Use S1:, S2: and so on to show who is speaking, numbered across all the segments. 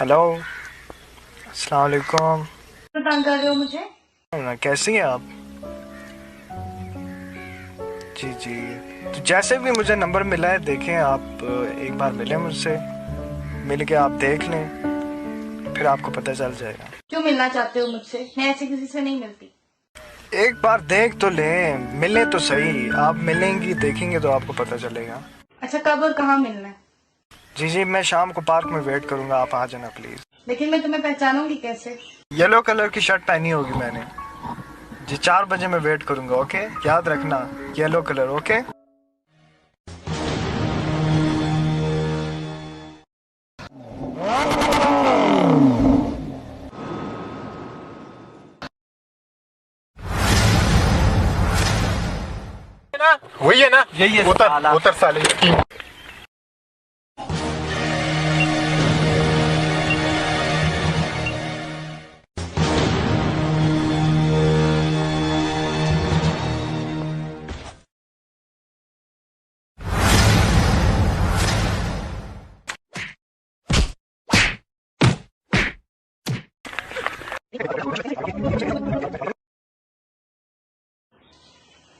S1: Hello, अस्सलाम वालेकुम।
S2: तंग कर रहे हो मुझे?
S1: कैसी हैं आप? जी जी। तो जैसे भी मुझे नंबर मिला है, देखें आप एक बार मिलें मुझसे, मिल के आप देख लें, फिर आपको पता चल जाएगा।
S2: क्यों मिलना चाहते हो मुझसे? मैं ऐसे किसी से नहीं मिलती।
S1: एक बार देख तो लें, मिलें तो सही। आप मिलेंगी, देखेंगे तो आपको पता चलेगा।
S2: अच्छा, कब और कहाँ मिलना है?
S1: जी जी, मैं शाम को पार्क में वेट करूंगा, आप आ जाना प्लीज।
S2: लेकिन मैं तुम्हें पहचानूंगी कैसे?
S1: येलो कलर की शर्ट पहनी होगी मैंने। जी, 4 बजे मैं वेट करूंगा, ओके? याद रखना, येलो कलर, ओके?
S3: ना वही है ना।
S1: यही है
S3: उतर
S1: साला।
S3: उतर साले।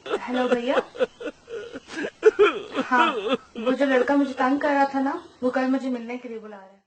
S2: हेलो भैया। हाँ, वो जो लड़का मुझे तंग कर रहा था ना, वो कल मुझे मिलने के लिए बुला रहा है।